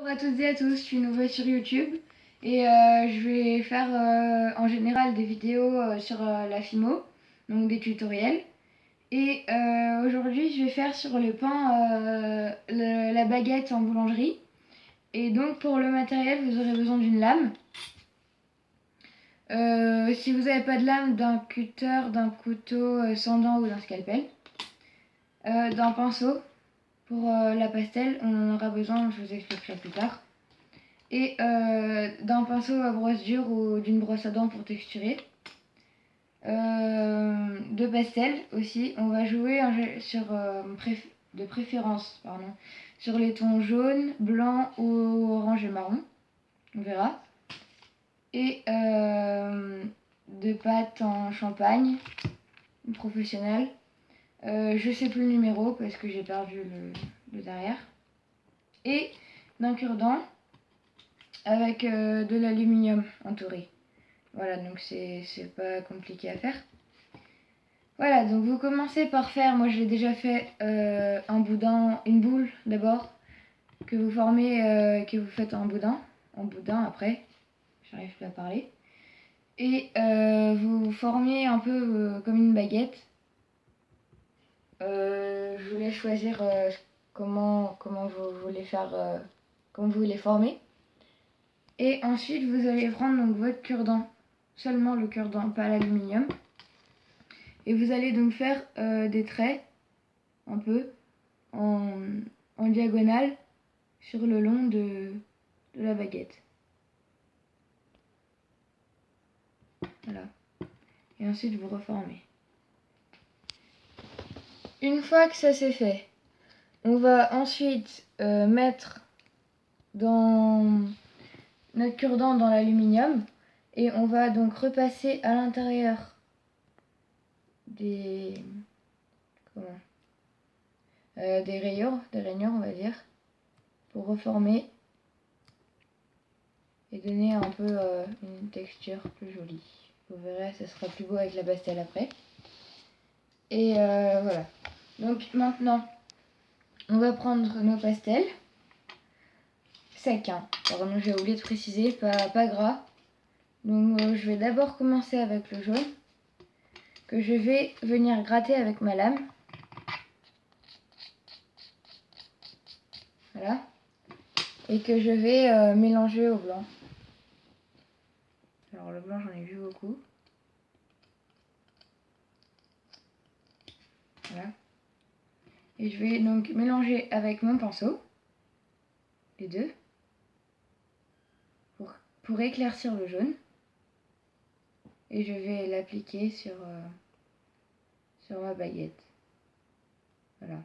Bonjour à toutes et à tous, je suis nouvelle sur YouTube et je vais faire en général des vidéos sur la Fimo, donc des tutoriels. Et aujourd'hui je vais faire sur le pain la baguette en boulangerie. Et donc pour le matériel vous aurez besoin d'une lame. Si vous n'avez pas de lame, d'un cutter, d'un couteau sans dents ou d'un scalpel. D'un pinceau. Pour la pastel, on en aura besoin, je vous expliquerai plus tard. Et d'un pinceau à brosse dure ou d'une brosse à dents pour texturer. De pastel aussi, on va jouer sur de préférence sur les tons jaune, blanc ou orange et marron, on verra. Et de pâte en champagne professionnelle. Je sais plus le numéro parce que j'ai perdu le derrière. Et d'un cure-dent avec de l'aluminium entouré. Voilà, donc c'est pas compliqué à faire. Voilà, donc vous commencez par faire, moi je l'ai déjà fait, un boudin, une boule d'abord, que vous formez, que vous faites en boudin après, j'arrive plus à parler. Et vous formez un peu comme une baguette. Je vous laisse choisir comment vous voulez faire, comment vous voulez former. Et ensuite, vous allez prendre donc votre cure-dent, seulement le cure-dent, pas l'aluminium. Et vous allez donc faire des traits, un peu, en diagonale, sur le long de la baguette. Voilà. Et ensuite, vous reformez. Une fois que ça c'est fait, on va ensuite mettre dans notre cure-dent dans l'aluminium. Et on va donc repasser à l'intérieur des rayures, on va dire, pour reformer et donner un peu une texture plus jolie. Vous verrez, ça sera plus beau avec la pastel après. Et voilà. Donc maintenant, on va prendre nos pastels secs, hein. Pardon, j'ai oublié de préciser, pas gras. Donc je vais d'abord commencer avec le jaune, que je vais venir gratter avec ma lame. Voilà. Et que je vais mélanger au blanc. Alors le blanc, j'en ai vu beaucoup. Voilà. Et je vais donc mélanger avec mon pinceau, les deux, pour éclaircir le jaune. Et je vais l'appliquer sur ma baguette. Voilà.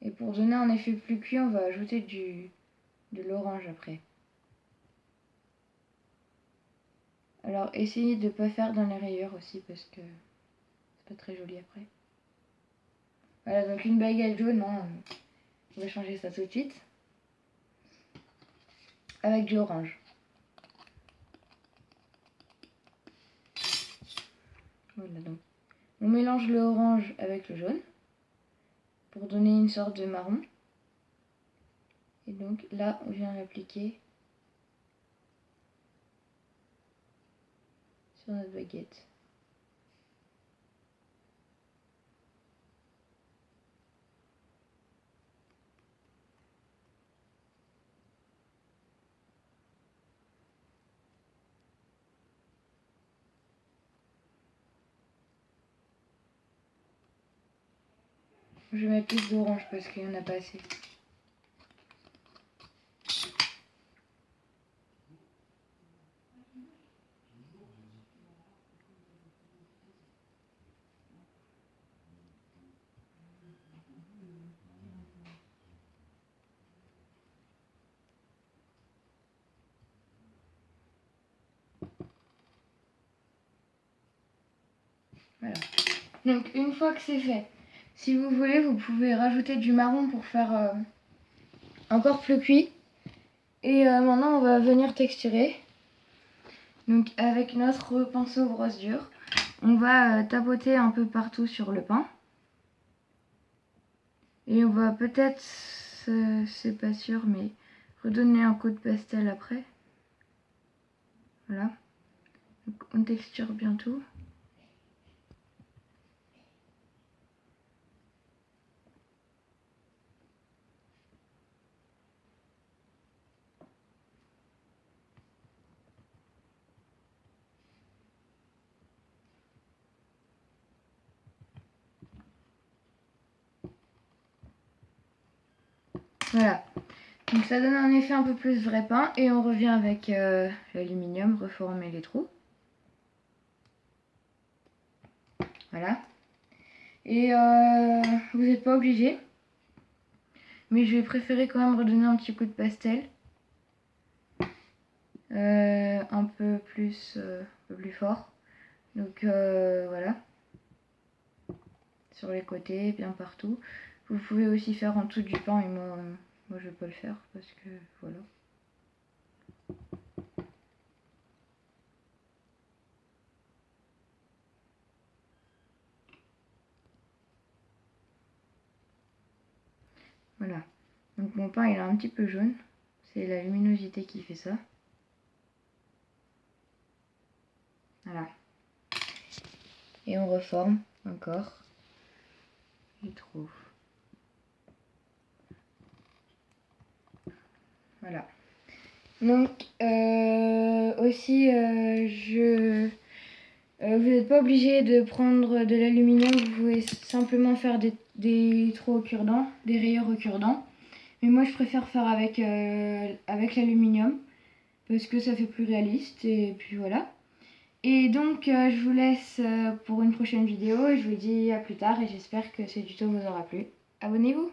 Et pour donner un effet plus cuit, on va ajouter de l'orange après. Alors essayez de ne pas faire dans les rayures aussi parce que c'est pas très joli après. Voilà, donc une baguette jaune, hein, on va changer ça tout de suite. Avec du orange. Voilà, donc on mélange le orange avec le jaune pour donner une sorte de marron. Et donc là, on vient l'appliquer sur notre baguette. Je vais mettre plus d'orange parce qu'il n'y en a pas assez. Voilà. Donc une fois que c'est fait, si vous voulez, vous pouvez rajouter du marron pour faire encore plus cuit. Et maintenant, on va venir texturer. Donc avec notre pinceau brosse dure, on va tapoter un peu partout sur le pain. Et on va peut-être, c'est pas sûr, mais redonner un coup de pastel après. Voilà. Donc, on texture bien tout. Voilà. Donc ça donne un effet un peu plus vrai pain et on revient avec l'aluminium, reformer les trous. Voilà. Et vous n'êtes pas obligé, mais je vais préférer quand même redonner un petit coup de pastel. Un peu plus fort. Donc voilà. Sur les côtés, bien partout. Vous pouvez aussi faire en dessous du pain, et moi je vais pas le faire parce que voilà. Voilà. Donc mon pain il est un petit peu jaune. C'est la luminosité qui fait ça. Voilà. Et on reforme encore les trous. Voilà. Donc aussi vous n'êtes pas obligé de prendre de l'aluminium, vous pouvez simplement faire des trous au cure-dent, des rayures au cure-dent. Mais moi je préfère faire avec l'aluminium parce que ça fait plus réaliste et puis voilà. Et donc je vous laisse pour une prochaine vidéo et je vous dis à plus tard et j'espère que ce tuto vous aura plu. Abonnez-vous!